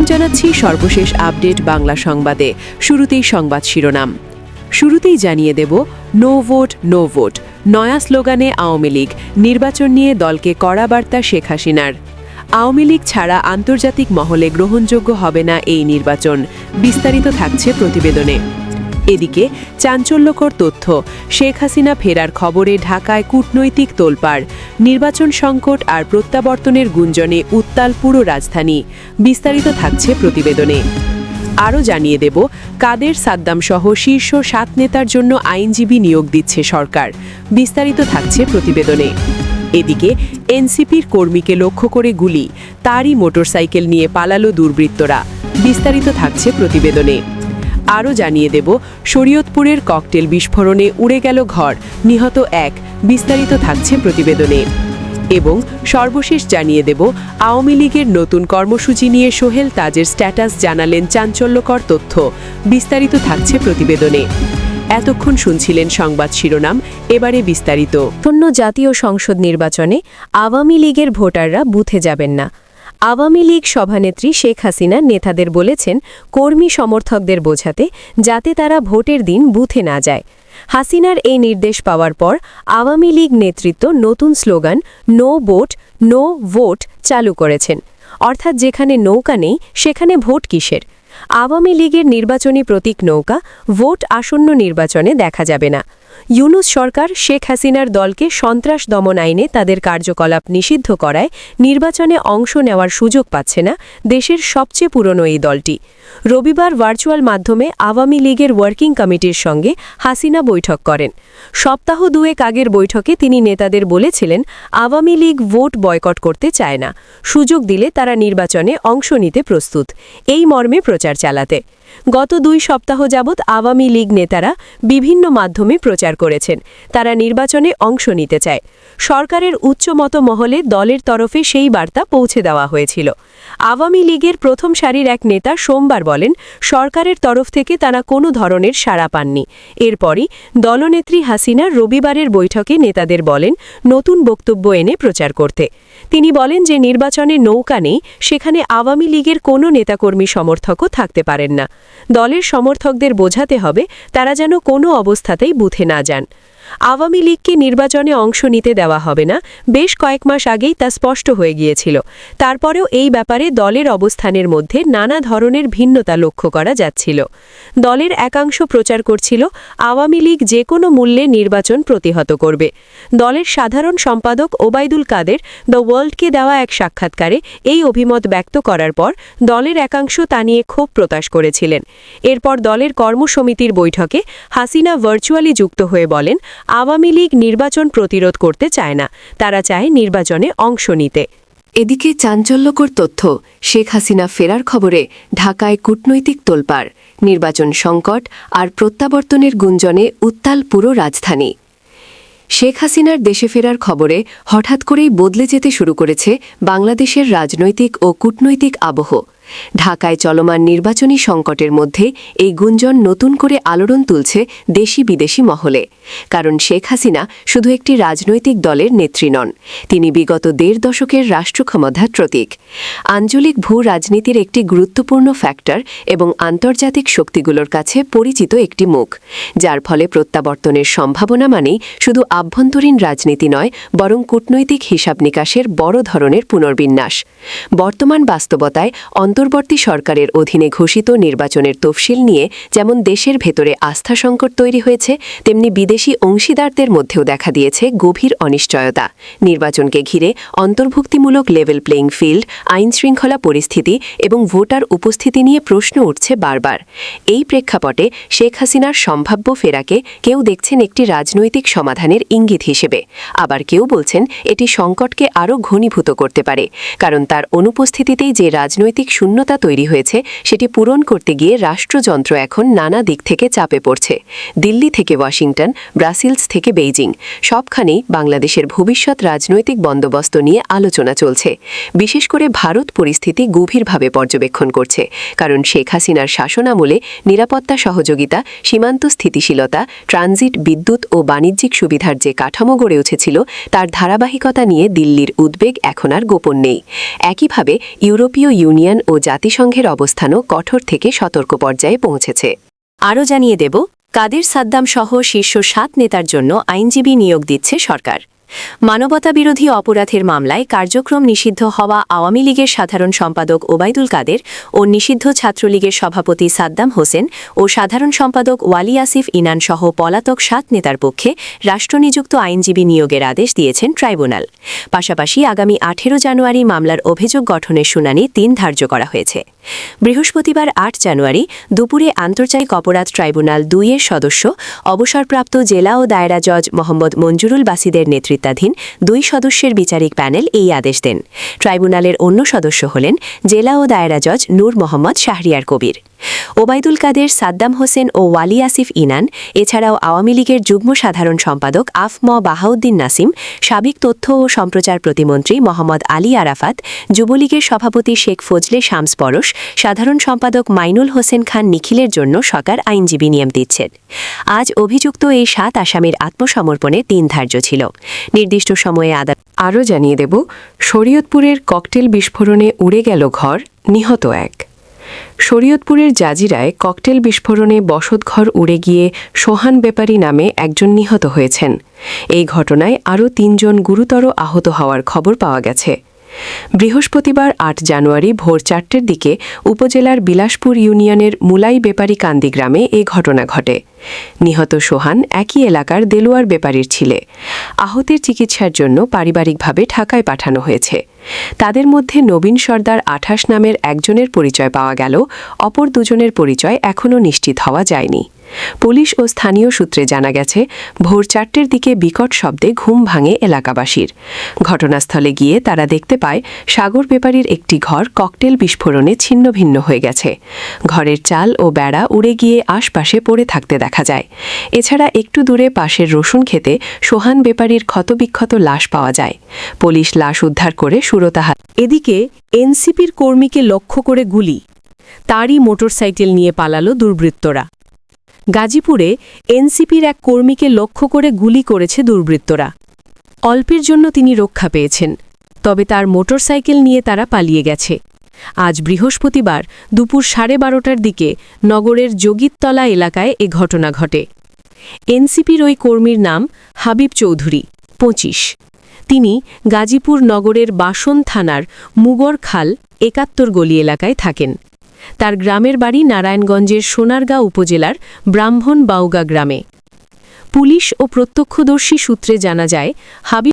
স্বাগতম জানাচ্ছি সর্বশেষ আপডেট বাংলা সংবাদে। শুরুতেই সংবাদ শিরোনাম। শুরুতেই জানিয়ে দেব, নো ভোট নো ভোট, নয়া স্লোগানে আওয়ামী লীগ, নির্বাচন নিয়ে দলকে কড়া বার্তা শেখ হাসিনার। আওয়ামী লীগ ছাড়া আন্তর্জাতিক মহলে গ্রহণযোগ্য হবে না এই নির্বাচন, বিস্তারিত থাকছে প্রতিবেদনে। এদিকে চাঞ্চল্যকর তথ্য, শেখ হাসিনা ফেরার খবরে ঢাকায় কূটনৈতিক তোলপাড়, নির্বাচন সংকট আর প্রত্যাবর্তনের গুঞ্জনে উত্তাল পুরো রাজধানী, বিস্তারিত থাকছে প্রতিবেদনে। আরও জানিয়ে দেব, কাদের সাদ্দাম সহ শীর্ষ 7 নেতার জন্য আইনজীবী নিয়োগ দিচ্ছে সরকার, বিস্তারিত থাকছে প্রতিবেদনে। এদিকে এনসিপির কর্মীকে লক্ষ্য করে গুলি, তারই মোটরসাইকেল নিয়ে পালালো দুর্বৃত্তরা, বিস্তারিত থাকছে প্রতিবেদনে। আরও জানিয়ে দেব, শরীয়তপুরের ককটেল বিস্ফোরণে উড়ে গেল ঘর, নিহত 1, বিস্তারিত থাকছে প্রতিবেদনে। এবং সর্বশেষ জানিয়ে দেব, আওয়ামী লীগের নতুন কর্মসূচি নিয়ে সোহেল তাজের স্ট্যাটাস জানালেন চাঞ্চল্যকর তথ্য, বিস্তারিত থাকছে প্রতিবেদনে। এতক্ষণ শুনছিলেন সংবাদ শিরোনাম, এবারে বিস্তারিত। আসন্ন জাতীয় সংসদ নির্বাচনে আওয়ামী লীগের ভোটাররা বুথে যাবেন না। আওয়ামী লীগ সভানেত্রী শেখ হাসিনা নেতাদের বলেছেন কর্মী সমর্থকদের বোঝাতে, যাতে তারা ভোটের দিন বুথে না যায়। হাসিনার এই নির্দেশ পাওয়ার পর আওয়ামী লীগ নেতৃত্ব নতুন slogan no vote no vote চালু করেছেন। অর্থাৎ যেখানে নৌকা নেই সেখানে ভোট কিসের? আওয়ামী লীগের নির্বাচনী প্রতীক নৌকা, ভোট আসন্ন নির্বাচনে দেখা যাবে না। ইউনূস সরকার শেখ হাসিনার দলকে সন্ত্রাস দমন আইনে তাদের কার্যকলাপ নিষিদ্ধ করায় নির্বাচনে অংশ নেওয়ার সুযোগ পাচ্ছে না দেশের সবচেয়ে পুরনো এই দলটি। রবিবার ভার্চুয়াল মাধ্যমে আওয়ামী লীগের ওয়ার্কিং কমিটির সঙ্গে হাসিনা বৈঠক করেন। সপ্তাহ দুয়েক আগের বৈঠকে তিনি নেতাদের বলেছিলেন আওয়ামী লীগ ভোট বয়কট করতে চায় না, সুযোগ দিলে তারা নির্বাচনে অংশ নিতে প্রস্তুত, এই মর্মে প্রচার চালাতে। গত 2 সপ্তাহ যাবৎ আওয়ামী লীগ নেতারা বিভিন্ন মাধ্যমে প্রচার করেছেন তারা নির্বাচনে অংশ নিতে চায়। সরকারের উচ্চমত মহলে দলের তরফে সেই বার্তা পৌঁছে দেওয়া হয়েছিল। আওয়ামী লীগের প্রথম সারির এক নেতা সোমবার বলেন সরকারের তরফ থেকে তারা কোনো ধরনের সাড়া পাননি। এরপরই দলনেত্রী হাসিনা রবিবারের বৈঠকে নেতাদের বলেন নতুন বক্তব্য এনে প্রচার করতে। তিনি বলেন যে নির্বাচনে নৌকা নেই, সেখানে আওয়ামী লীগের কোনো নেতাকর্মী সমর্থকও থাকতে পারেন না। দলের সমর্থকদের বোঝাতে হবে তারা যেন কোনো অবস্থাতেই বুথে না যান। আওয়ামী লীগকে নির্বাচনে অংশ নিতে দেওয়া হবে না, বেশ কয়েক মাস আগেই তা স্পষ্ট হয়ে গিয়েছিল। তারপরেও এই ব্যাপারে দলের অবস্থানের মধ্যে নানা ধরনের ভিন্নতা লক্ষ্য করা যাচ্ছিল। দলের একাংশ প্রচার করছিল আওয়ামী লীগ যে কোনো মূল্যে নির্বাচন প্রতিহত করবে। দলের সাধারণ সম্পাদক ওবায়দুল কাদের দ্য ওয়ার্ল্ডকে দেওয়া এক সাক্ষাৎকারে এই অভিমত ব্যক্ত করার পর দলের একাংশ তা নিয়ে ক্ষোভ প্রকাশ করেছিলেন। এরপর দলের কর্মসমিতির বৈঠকে হাসিনা ভার্চুয়ালি যুক্ত হয়ে বলেন আওয়ামী লীগ নির্বাচন প্রতিরোধ করতে চায় না, তারা চায় নির্বাচনে অংশ নিতে। এদিকে চাঞ্চল্যকর তথ্য, শেখ হাসিনা ফেরার খবরে ঢাকায় কূটনৈতিক তোলপাড়, নির্বাচন সংকট আর প্রত্যাবর্তনের গুঞ্জনে উত্তাল পুরো রাজধানী। শেখ হাসিনার দেশে ফেরার খবরে হঠাৎ করেই বদলে যেতে শুরু করেছে বাংলাদেশের রাজনৈতিক ও কূটনৈতিক আবহ। ঢাকায় চলমান নির্বাচনী সংকটের মধ্যে এই গুঞ্জন নতুন করে আলোড়ন তুলছে দেশি বিদেশি মহলে। কারণ শেখ হাসিনা শুধু একটি রাজনৈতিক দলের নেত্রী নন, তিনি বিগত 1.5 দশকের রাষ্ট্রক্ষমতার প্রতীক, আঞ্চলিক ভূ রাজনীতির একটি গুরুত্বপূর্ণ ফ্যাক্টর এবং আন্তর্জাতিক শক্তিগুলোর কাছে পরিচিত একটি মুখ, যার ফলে প্রত্যাবর্তনের সম্ভাবনা মানেই শুধু আভ্যন্তরীণ রাজনীতি নয়, বরং কূটনৈতিক হিসাব নিকাশের বড় ধরনের পুনর্বিন্যাস। বর্তমান বাস্তবতায় অন্তর্বর্তী সরকারের অধীনে ঘোষিত নির্বাচনের তফসিল নিয়ে যেমন দেশের ভেতরে আস্থা সংকট তৈরি হয়েছে, তেমনি বিদেশি অংশীদারদের মধ্যেও দেখা দিয়েছে গভীর অনিশ্চয়তা। নির্বাচনকে ঘিরে অন্তর্ভুক্তিমূলক লেভেল প্লেইং ফিল্ড, আইনশৃঙ্খলা পরিস্থিতি এবং ভোটার উপস্থিতি নিয়ে প্রশ্ন উঠছে বারবার। এই প্রেক্ষাপটে শেখ হাসিনার সম্ভাব্য ফেরাকে কেউ দেখছেন একটি রাজনৈতিক সমাধানের ইঙ্গিত হিসেবে, আবার কেউ বলছেন এটি সংকটকে আরও ঘনীভূত করতে পারে, কারণ তার অনুপস্থিতিতেই যে রাজনৈতিক শূন্যতা তৈরি হয়েছে সেটি পূরণ করতে গিয়ে রাষ্ট্রযন্ত্র এখন নানা দিক থেকে চাপে পড়ছে। দিল্লি থেকে ওয়াশিংটন, ব্রাসেলস থেকে বেইজিং, সবখানেই বাংলাদেশের ভবিষ্যৎ রাজনৈতিক বন্দোবস্ত নিয়ে আলোচনা চলছে। বিশেষ করে ভারত পরিস্থিতি গভীরভাবে পর্যবেক্ষণ করছে, কারণ শেখ হাসিনার শাসনামলে নিরাপত্তা সহযোগিতা, সীমান্ত স্থিতিশীলতা, ট্রানজিট, বিদ্যুৎ ও বাণিজ্যিক সুবিধার যে কাঠামো গড়ে উঠেছিল তার ধারাবাহিকতা নিয়ে দিল্লির উদ্বেগ এখন আর গোপন নেই। একইভাবে ইউরোপীয় ইউনিয়ন ও ও জাতিসংঘের অবস্থানও কঠোর থেকে সতর্ক পর্যায়ে পৌঁছেছে। আরও জানিয়ে দেব, কাদের সাদ্দাম সহ শীর্ষ 7 নেতার জন্য আইনজীবী নিয়োগ দিচ্ছে সরকার। মানবতাবিরোধী অপরাধের মামলায় কার্যক্রম নিষিদ্ধ হওয়া আওয়ামী লীগের সাধারণ সম্পাদক ওবায়দুল কাদের ও নিষিদ্ধ ছাত্রলীগের সভাপতি সাদ্দাম হোসেন ও সাধারণ সম্পাদক ওয়ালি আসিফ ইনান সহ পলাতক 7 নেতার পক্ষে রাষ্ট্রনিযুক্ত আইনজীবী নিয়োগের আদেশ দিয়েছেন ট্রাইব্যুনাল। পাশাপাশি আগামী 18 জানুয়ারি মামলার অভিযোগ গঠনের শুনানি 3 ধার্য করা হয়েছে। বৃহস্পতিবার 8 জানুয়ারি দুপুরে আন্তর্জাতিক অপরাধ ট্রাইব্যুনাল 2 এর সদস্য অবসরপ্রাপ্ত জেলা ও দায়রা জজ মোহাম্মদ মঞ্জুরুল বাসিদের নেতৃত্বাধীন 2 সদস্যের বিচারিক প্যানেল এই আদেশ দেন। ট্রাইব্যুনালের অন্য সদস্য হলেন জেলা ও দায়রা জজ নূর মোহাম্মদ শাহরিয়ার কবির। ওবায়দুল কাদের, সাদ্দাম হোসেন ও ওয়ালি আসিফ ইনান, এছাড়াও আওয়ামী লীগের যুগ্ম সাধারণ সম্পাদক আফম বাহাউদ্দিন নাসিম, সাবেক তথ্য ও সম্প্রচার প্রতিমন্ত্রী মোহাম্মদ আলী আরাফাত, যুবলীগের সভাপতি শেখ ফজলে শামস পরশ, সাধারণ সম্পাদক মাইনুল হোসেন খান নিখিলের জন্য সরকার আইনজীবী নিয়োগ দিচ্ছেন। আজ অভিযুক্ত এই 7 আসামির আত্মসমর্পণে 3 ধার্য ছিল। নির্দিষ্ট সময়ে আদালত আরও জানিয়ে দেব, শরীয়তপুরের ককটেল বিস্ফোরণে উড়ে গেল ঘর, নিহত 1। শরীয়তপুরের জাজিরায় ককটেল বিস্ফোরণে বসতঘর উড়ে গিয়ে সোহান বেপারী নামে একজন নিহত হয়েছেন। এই ঘটনায় আরও 3 জন গুরুতর আহত হওয়ার খবর পাওয়া গেছে। বৃহস্পতিবার 8 জানুয়ারি ভোর 4টের দিকে উপজেলার বিলাসপুর ইউনিয়নের মুলাই বেপারী কান্দি গ্রামে এ ঘটনা ঘটে। নিহত সোহান একই এলাকার দেলোয়ার বেপারীর ছেলে। আহতের চিকিৎসার জন্য পারিবারিকভাবে ঢাকায় পাঠানো হয়েছে। তাদের মধ্যে নবীন সর্দার 28 নামের একজনের পরিচয় পাওয়া গেল, অপর 2 জনের পরিচয় এখনও নিশ্চিত হওয়া যায়নি। পুলিশ ও স্থানীয় সূত্রে জানা গেছে, ভোর 4টের দিকে বিকট শব্দে ঘুম ভাঙে এলাকাবাসীর। ঘটনাস্থলে গিয়ে তারা দেখতে পায় সাগর বেপারীর একটি ঘর ককটেল বিস্ফোরণে ছিন্নভিন্ন হয়ে গেছে। ঘরের চাল ও বেড়া উড়ে গিয়ে আশপাশে পড়ে থাকতে দেখা যায়। এছাড়া একটু দূরে পাশের রসুন খেতে সোহান বেপারীর ক্ষতবিক্ষত লাশ পাওয়া যায়। পুলিশ লাশ উদ্ধার করে সুরতাহার। এদিকে এনসিপির কর্মীকে লক্ষ্য করে গুলি, তারই মোটরসাইকেল নিয়ে পালালো দুর্বৃত্তরা। গাজীপুরে এনসিপির এক কর্মীকে লক্ষ্য করে গুলি করেছে দুর্বৃত্তরা। অল্পের জন্য তিনি রক্ষা পেয়েছেন, তবে তার মোটরসাইকেল নিয়ে তারা পালিয়ে গেছে। আজ বৃহস্পতিবার দুপুর 12:30টার দিকে নগরের যোগিততলা এলাকায় এ ঘটনা ঘটে। এনসিপির ওই কর্মীর নাম হাবিব চৌধুরী, 25। তিনি গাজীপুর নগরের বাসন থানার মুগরখাল 71 গলি এলাকায় থাকেন। তার গ্রামের বাড়ি নারায়ণগঞ্জের সোনারগাঁ উপজেলার ব্রাহ্মণ বাউগা গ্রামে। পুলিশ ও প্রত্যক্ষদর্শী সূত্রে জানা যায়, হাবিব